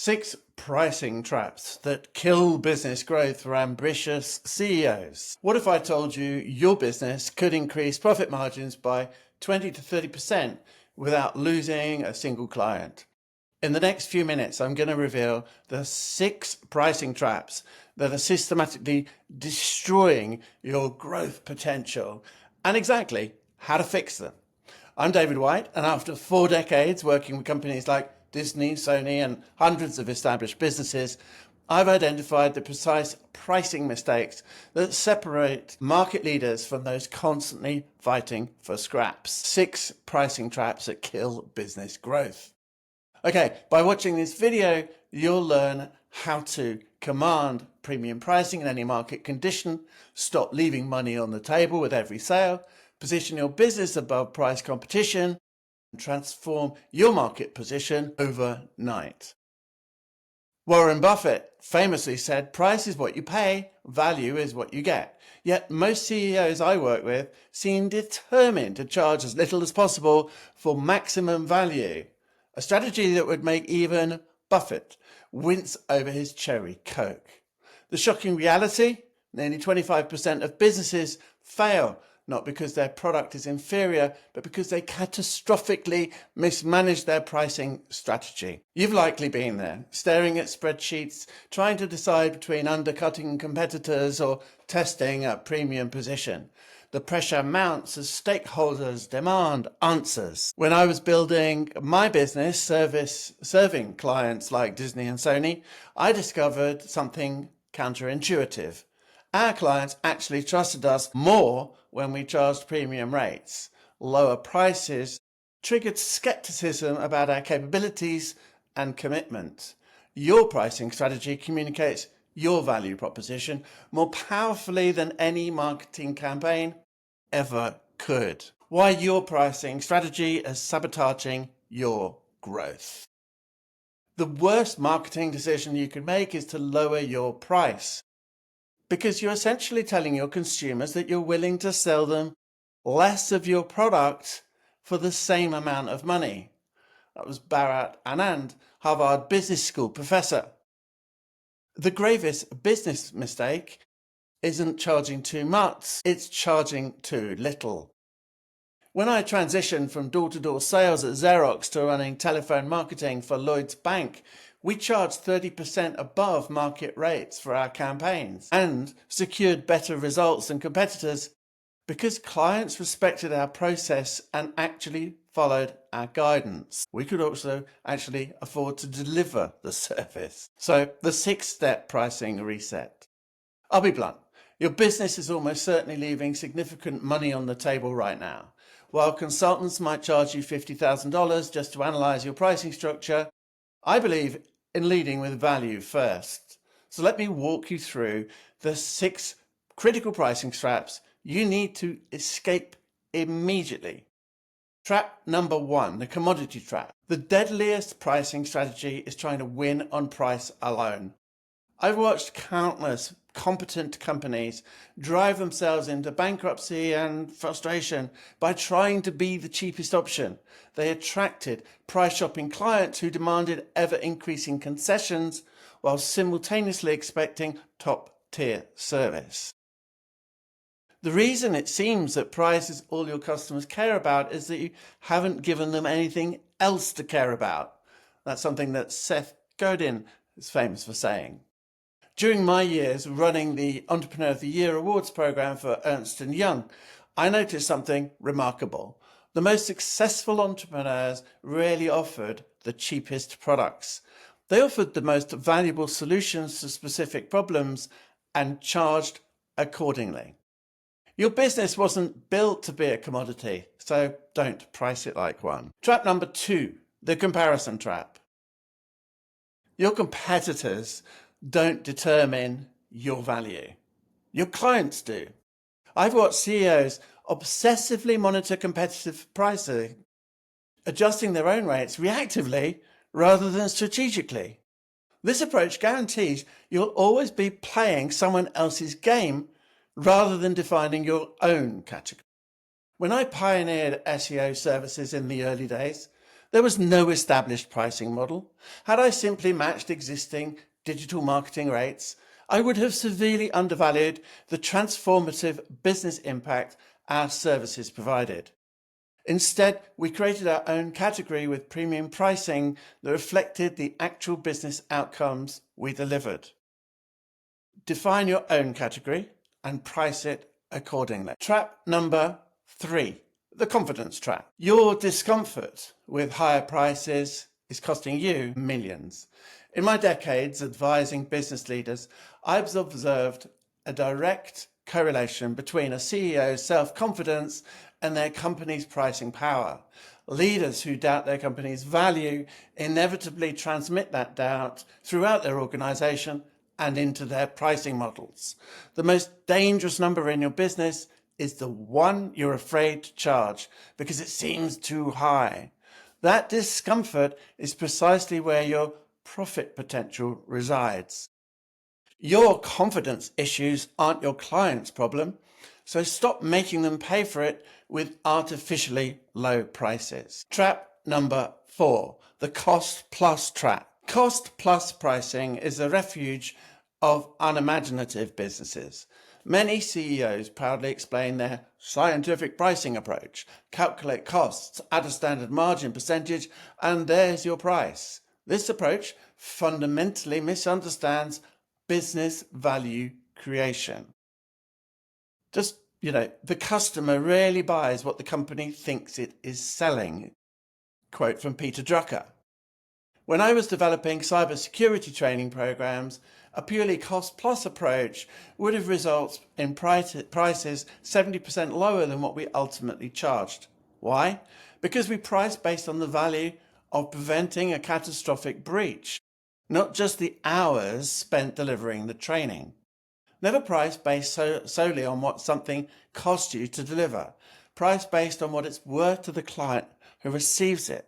6 pricing traps that kill business growth for ambitious CEOs. What if I told you your business could increase profit margins by 20 to 30% without losing a single client? In the next few minutes, I'm going to reveal the 6 pricing traps that are systematically destroying your growth potential and exactly how to fix them. I'm David White, and after 4 decades working with companies like Disney, Sony, and hundreds of established businesses, I've identified the precise pricing mistakes that separate market leaders from those constantly fighting for scraps. 6 pricing traps that kill business growth. Okay, by watching this video, you'll learn how to command premium pricing in any market condition, stop leaving money on the table with every sale, position your business above price competition, and transform your market position overnight. Warren Buffett famously said, "Price is what you pay, value is what you get." Yet most CEOs I work with seem determined to charge as little as possible for maximum value, a strategy that would make even Buffett wince over his cherry Coke. The shocking reality? Nearly 25% of businesses fail, not because their product is inferior, but because they catastrophically mismanage their pricing strategy. You've likely been there, staring at spreadsheets, trying to decide between undercutting competitors or testing a premium position. The pressure mounts as stakeholders demand answers. When I was building my business, serving clients like Disney and Sony, I discovered something counterintuitive. Our clients actually trusted us more when we charged premium rates. Lower prices triggered skepticism about our capabilities and commitment. Your pricing strategy communicates your value proposition more powerfully than any marketing campaign ever could. Why your pricing strategy is sabotaging your growth. The worst marketing decision you can make is to lower your price, because you're essentially telling your consumers that you're willing to sell them less of your product for the same amount of money. That was Bharat Anand, Harvard Business School professor. The gravest business mistake isn't charging too much, it's charging too little. When I transitioned from door-to-door sales at Xerox to running telephone marketing for Lloyds Bank, we charged 30% above market rates for our campaigns and secured better results than competitors because clients respected our process and actually followed our guidance. We could also actually afford to deliver the service. So the 6-step pricing reset. I'll be blunt. Your business is almost certainly leaving significant money on the table right now. While consultants might charge you $50,000 just to analyze your pricing structure, I believe in leading with value first. So let me walk you through the 6 critical pricing traps you need to escape immediately. Trap number 1, the commodity trap. The deadliest pricing strategy is trying to win on price alone. I've watched countless competent companies drive themselves into bankruptcy and frustration by trying to be the cheapest option. They attracted price-shopping clients who demanded ever-increasing concessions while simultaneously expecting top-tier service. The reason it seems that price is all your customers care about is that you haven't given them anything else to care about. That's something that Seth Godin is famous for saying. During my years running the Entrepreneur of the Year Awards program for Ernst & Young, I noticed something remarkable. The most successful entrepreneurs rarely offered the cheapest products. They offered the most valuable solutions to specific problems and charged accordingly. Your business wasn't built to be a commodity, so don't price it like one. Trap number 2, the comparison trap. Your competitors don't determine your value. Your clients do. I've watched CEOs obsessively monitor competitive pricing, adjusting their own rates reactively rather than strategically. This approach guarantees you'll always be playing someone else's game rather than defining your own category. When I pioneered SEO services in the early days, There was no established pricing model. Had I simply matched existing digital marketing rates, I would have severely undervalued the transformative business impact our services provided. Instead, we created our own category with premium pricing that reflected the actual business outcomes we delivered. Define your own category and price it accordingly. Trap number 3, the confidence trap. Your discomfort with higher prices is costing you millions. In my decades advising business leaders, I've observed a direct correlation between a CEO's self-confidence and their company's pricing power. Leaders who doubt their company's value inevitably transmit that doubt throughout their organization and into their pricing models. The most dangerous number in your business is the one you're afraid to charge because it seems too high. That discomfort is precisely where your profit potential resides. Your confidence issues aren't your client's problem, so stop making them pay for it with artificially low prices. Trap number 4, the cost plus trap. Cost plus pricing is a refuge of unimaginative businesses. Many CEOs proudly explain their scientific pricing approach. Calculate costs, add a standard margin percentage, and there's your price. This approach fundamentally misunderstands business value creation. The customer rarely buys what the company thinks it is selling. Quote from Peter Drucker. When I was developing cybersecurity training programs, a purely cost-plus approach would have resulted in prices 70% lower than what we ultimately charged. Why? Because we priced based on the value of preventing a catastrophic breach, not just the hours spent delivering the training. Never price based solely on what something cost you to deliver. Price based on what it's worth to the client who receives it.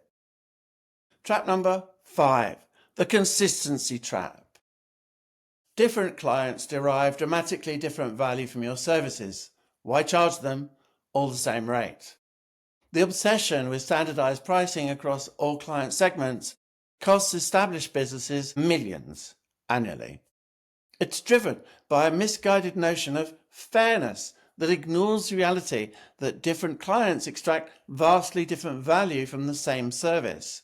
Trap number 5, the consistency trap. Different clients derive dramatically different value from your services. Why charge them all the same rate? The obsession with standardized pricing across all client segments costs established businesses millions annually. It's driven by a misguided notion of fairness that ignores the reality that different clients extract vastly different value from the same service.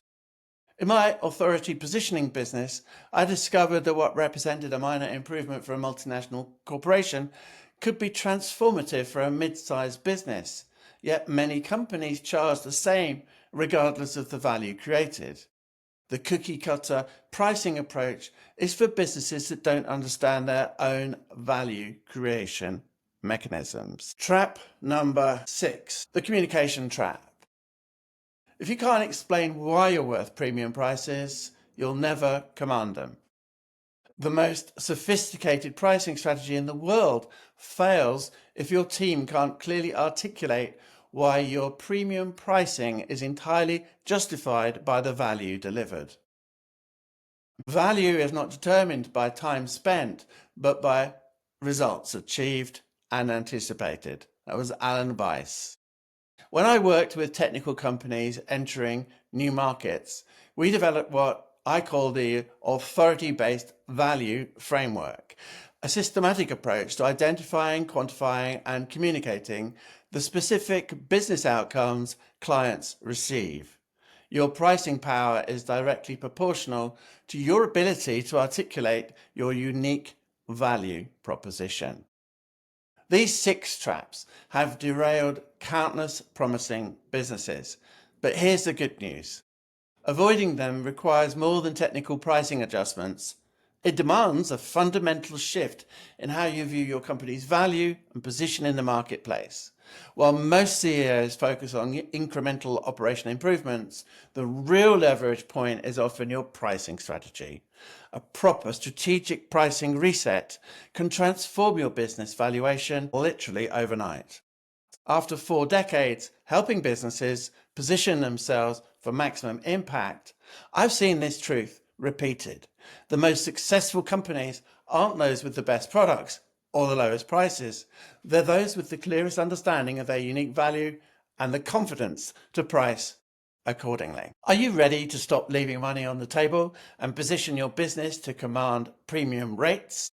In my authority positioning business, I discovered that what represented a minor improvement for a multinational corporation could be transformative for a mid-sized business, yet many companies charge the same regardless of the value created. The cookie-cutter pricing approach is for businesses that don't understand their own value creation mechanisms. Trap number 6, the communication trap. If you can't explain why you're worth premium prices, you'll never command them. The most sophisticated pricing strategy in the world fails if your team can't clearly articulate why your premium pricing is entirely justified by the value delivered. Value is not determined by time spent, but by results achieved and anticipated. That was Alan Weiss. When I worked with technical companies entering new markets, we developed what I call the authority-based value framework, a systematic approach to identifying, quantifying, and communicating the specific business outcomes clients receive. Your pricing power is directly proportional to your ability to articulate your unique value proposition. These 6 traps have derailed countless promising businesses. But here's the good news. Avoiding them requires more than technical pricing adjustments. It demands a fundamental shift in how you view your company's value and position in the marketplace. While most CEOs focus on incremental operational improvements, the real leverage point is often your pricing strategy. A proper strategic pricing reset can transform your business valuation literally overnight. After 4 decades helping businesses position themselves for maximum impact, I've seen this truth repeated. The most successful companies aren't those with the best products or the lowest prices. They're those with the clearest understanding of their unique value and the confidence to price accordingly. Are you ready to stop leaving money on the table and position your business to command premium rates?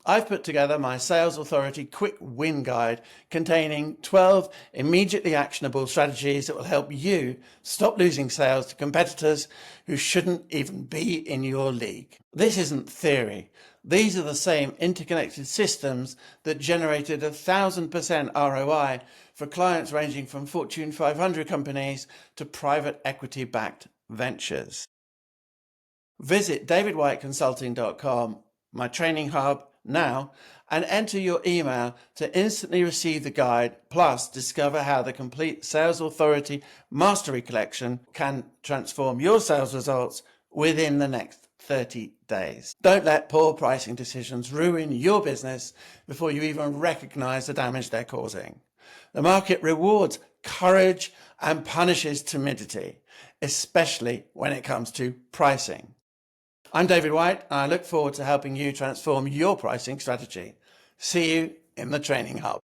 I've put together my Sales Authority Quick Win Guide containing 12 immediately actionable strategies that will help you stop losing sales to competitors who shouldn't even be in your league. This isn't theory. These are the same interconnected systems that generated 1,000% ROI for clients ranging from Fortune 500 companies to private equity-backed ventures. Visit davidwhiteconsulting.com, my training hub, now and enter your email to instantly receive the guide, plus discover how the complete Sales Authority Mastery Collection can transform your sales results within the next 30 days. Don't let poor pricing decisions ruin your business before you even recognize the damage they're causing. The market rewards courage and punishes timidity, especially when it comes to pricing. I'm David White, and I look forward to helping you transform your pricing strategy. See you in the Training Hub.